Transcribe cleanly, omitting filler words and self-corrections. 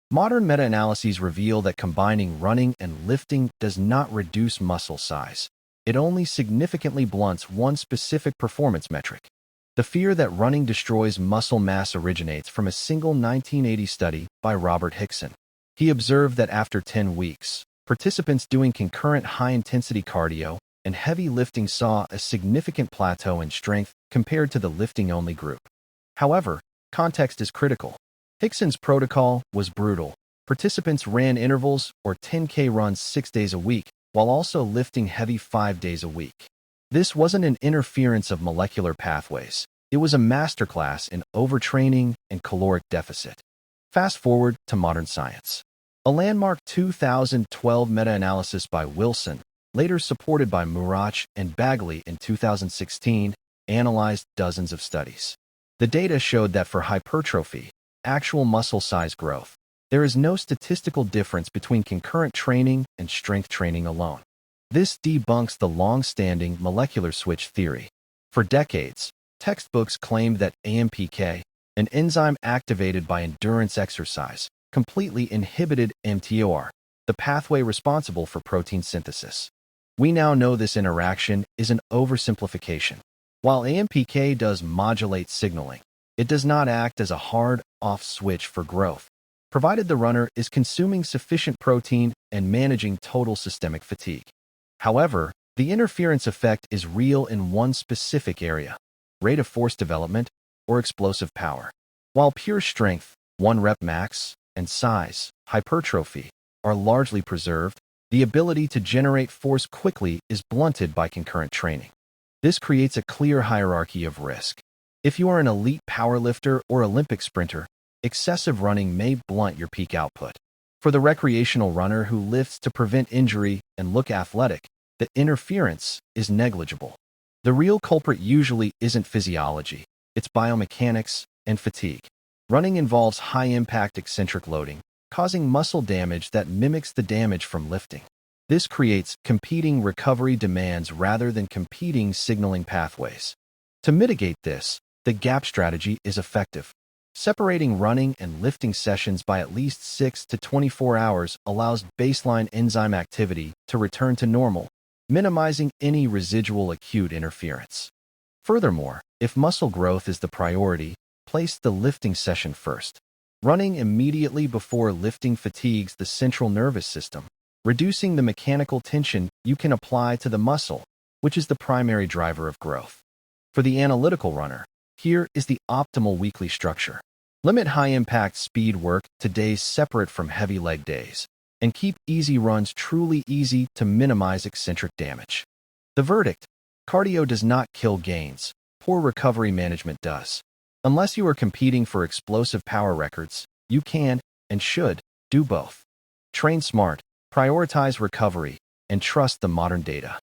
Modern meta-analyses reveal that combining running and lifting does not reduce muscle size. It only significantly blunts one specific performance metric. The fear that running destroys muscle mass originates from a single 1980 study by Robert Hickson. He observed that after 10 weeks, participants doing concurrent high-intensity cardio and heavy lifting saw a significant plateau in strength compared to the lifting-only group. However, context is critical. Hickson's protocol was brutal. Participants ran intervals or 10K runs 6 days a week, while also lifting heavy 5 days a week. This wasn't an interference of molecular pathways. It was a masterclass in overtraining and caloric deficit. Fast forward to modern science. A landmark 2012 meta-analysis by Wilson, later supported by Murach and Bagley in 2016, analyzed dozens of studies. The data showed that for hypertrophy, actual muscle size growth, there is no statistical difference between concurrent training and strength training alone. This debunks the long-standing molecular switch theory. For decades, textbooks claimed that AMPK, an enzyme activated by endurance exercise, completely inhibited mTOR, the pathway responsible for protein synthesis. We now know this interaction is an oversimplification. While AMPK does modulate signaling, it does not act as a hard-off switch for growth, provided the runner is consuming sufficient protein and managing total systemic fatigue. However, the interference effect is real in one specific area: rate of force development or explosive power. While pure strength, 1 rep max, and size, hypertrophy, are largely preserved, the ability to generate force quickly is blunted by concurrent training. This creates a clear hierarchy of risk. If you are an elite powerlifter or Olympic sprinter, excessive running may blunt your peak output. For the recreational runner who lifts to prevent injury and look athletic, the interference is negligible. The real culprit usually isn't physiology, it's biomechanics and fatigue. Running involves high-impact eccentric loading, causing muscle damage that mimics the damage from lifting. This creates competing recovery demands rather than competing signaling pathways. To mitigate this, the gap strategy is effective. Separating running and lifting sessions by at least 6 to 24 hours allows baseline enzyme activity to return to normal, minimizing any residual acute interference. Furthermore, if muscle growth is the priority, place the lifting session first. Running immediately before lifting fatigues the central nervous system, reducing the mechanical tension you can apply to the muscle, which is the primary driver of growth. For the analytical runner, here is the optimal weekly structure. Limit high-impact speed work to days separate from heavy leg days, and keep easy runs truly easy to minimize eccentric damage. The verdict: cardio does not kill gains, poor recovery management does. Unless you are competing for explosive power records, you can, and should, do both. Train smart, prioritize recovery, and trust the modern data.